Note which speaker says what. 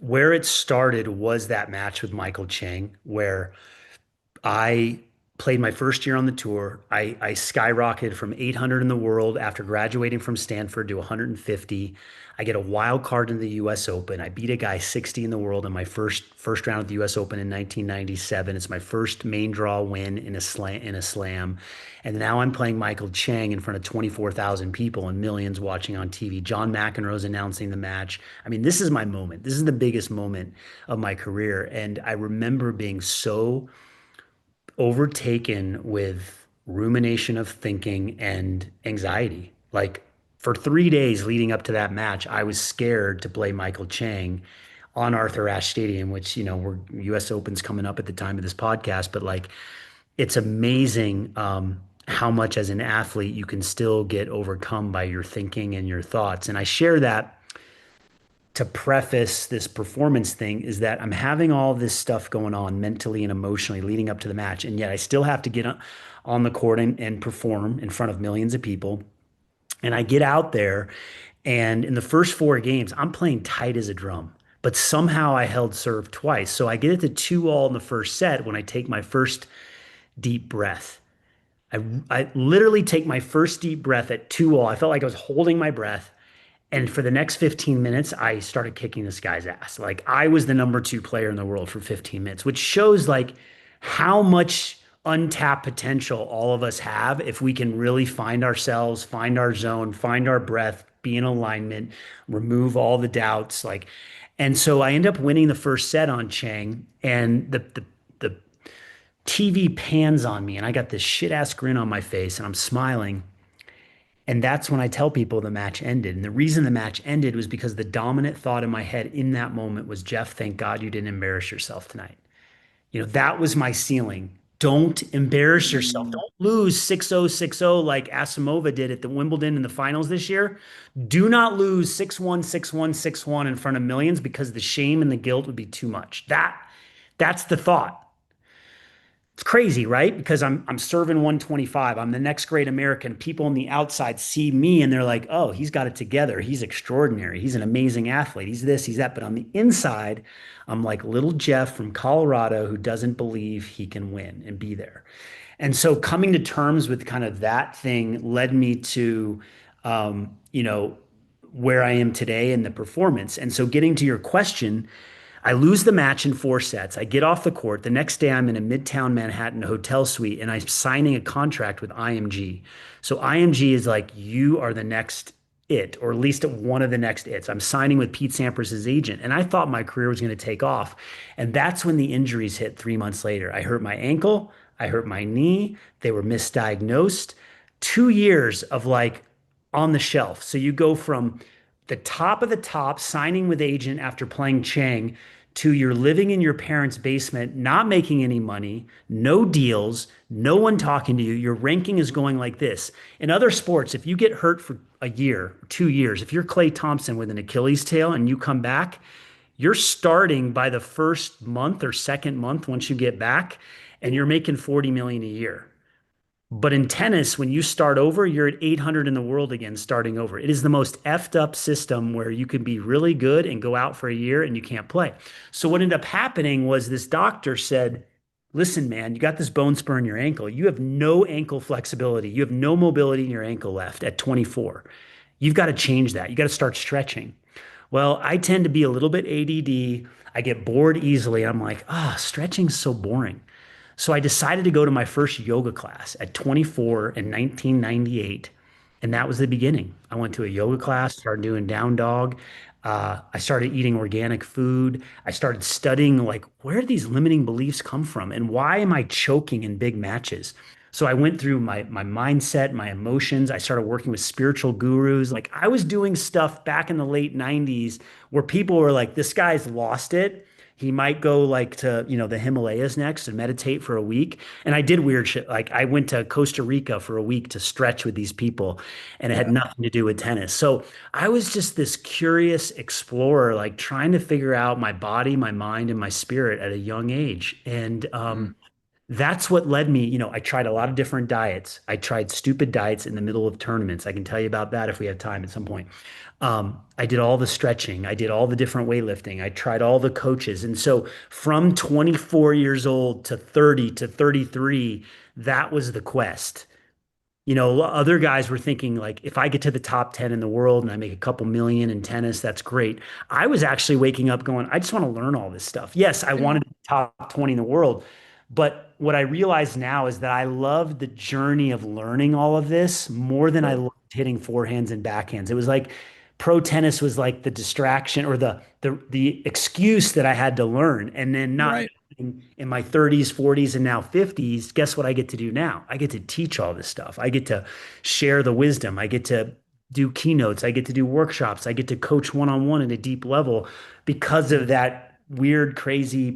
Speaker 1: where it started was that match with Michael Chang, where I played my first year on the tour. I skyrocketed from 800 in the world after graduating from Stanford to 150. I get a wild card in the US Open. I beat a guy 60 in the world in my first round of the US Open in 1997. It's my first main draw win in a slam. And now I'm playing Michael Chang in front of 24,000 people and millions watching on TV. John McEnroe's announcing the match. I mean, this is my moment. This is the biggest moment of my career. And I remember being so overtaken with rumination of thinking and anxiety. Like for 3 days leading up to that match, I was scared to play Michael Chang on Arthur Ashe Stadium, which, we're US Open's coming up at the time of this podcast, but like it's amazing how much as an athlete you can still get overcome by your thinking and your thoughts. And I share that to preface this performance thing is that I'm having all this stuff going on mentally and emotionally leading up to the match, and yet I still have to get on the court and perform in front of millions of people. And I get out there, and in the first four games, I'm playing tight as a drum, but somehow I held serve twice. So I get it to 2-all in the first set when I take my first deep breath. I, I literally take my first deep breath at 2-all. I felt like I was holding my breath. And for the next 15 minutes, I started kicking this guy's ass. Like I was the number two player in the world for 15 minutes, which shows like how much untapped potential all of us have if we can really find ourselves, find our zone, find our breath, be in alignment, remove all the doubts. And so I end up winning the first set on Chang, and the TV pans on me, and I got this shit ass grin on my face, and I'm smiling. And that's when I tell people the match ended. And the reason the match ended was because the dominant thought in my head in that moment was, Jeff, thank God you didn't embarrass yourself tonight. That was my ceiling. Don't embarrass yourself. Don't lose 6-0, 6-0 like Asimova did at the Wimbledon in the finals this year. Do not lose 6-1, 6-1, 6-1 in front of millions because the shame and the guilt would be too much. That's the thought. It's crazy, right? Because I'm serving 125. I'm the next great American. People on the outside see me and they're like, "Oh, he's got it together. He's extraordinary. He's an amazing athlete. He's this, he's that." But on the inside, I'm like little Jeff from Colorado who doesn't believe he can win and be there. And so coming to terms with kind of that thing led me to um, you know, where I am today in the performance. And so getting to your question, I lose the match in four sets. I get off the court. The next day, I'm in a Midtown Manhattan hotel suite and I'm signing a contract with IMG. So IMG is like, you are the next it, or at least one of the next its. I'm signing with Pete Sampras' agent. And I thought my career was going to take off. And that's when the injuries hit 3 months later. I hurt my ankle. I hurt my knee. They were misdiagnosed. 2 years of like on the shelf. So you go from the top of the top, signing with agent after playing Chang, to you're living in your parents' basement, not making any money, no deals, no one talking to you. Your ranking is going like this. In other sports, if you get hurt for a year, 2 years, if you're Clay Thompson with an Achilles tail and you come back, you're starting by the first month or second month once you get back, and you're making 40 million a year. But in tennis, when you start over, you're at 800 in the world again, starting over. It is the most effed up system where you can be really good and go out for a year and you can't play. So what ended up happening was this doctor said, listen, man, you got this bone spur in your ankle. You have no ankle flexibility. You have no mobility in your ankle left at 24. You've got to change that. You got to start stretching. Well, I tend to be a little bit ADD. I get bored easily. I'm like, stretching's so boring. So I decided to go to my first yoga class at 24 in 1998. And that was the beginning. I went to a yoga class, started doing down dog. I started eating organic food. I started studying like, where do these limiting beliefs come from? And why am I choking in big matches? So I went through my mindset, my emotions. I started working with spiritual gurus. Like I was doing stuff back in the late 90s where people were like, this guy's lost it. He might go like to, the Himalayas next and meditate for a week. And I did weird shit. Like I went to Costa Rica for a week to stretch with these people, and it had nothing to do with tennis. So I was just this curious explorer, like trying to figure out my body, my mind, and my spirit at a young age. And that's what led me, I tried a lot of different diets. I tried stupid diets in the middle of tournaments. I can tell you about that if we have time at some point. I did all the stretching. I did all the different weightlifting. I tried all the coaches. And so from 24 years old to 30 to 33, that was the quest. Other guys were thinking like, if I get to the top 10 in the world and I make a couple million in tennis, that's great. I was actually waking up going, I just want to learn all this stuff. Yes, I wanted to be top 20 in the world. But what I realize now is that I love the journey of learning all of this more than I
Speaker 2: Sure.
Speaker 1: loved hitting forehands and backhands. It was like pro tennis was like the distraction or the excuse that I had to learn. And then not
Speaker 2: Right.
Speaker 1: in my 30s, 40s, and now 50s, guess what I get to do now? I get to teach all this stuff. I get to share the wisdom. I get to do keynotes. I get to do workshops. I get to coach one on one at a deep level because of that weird, crazy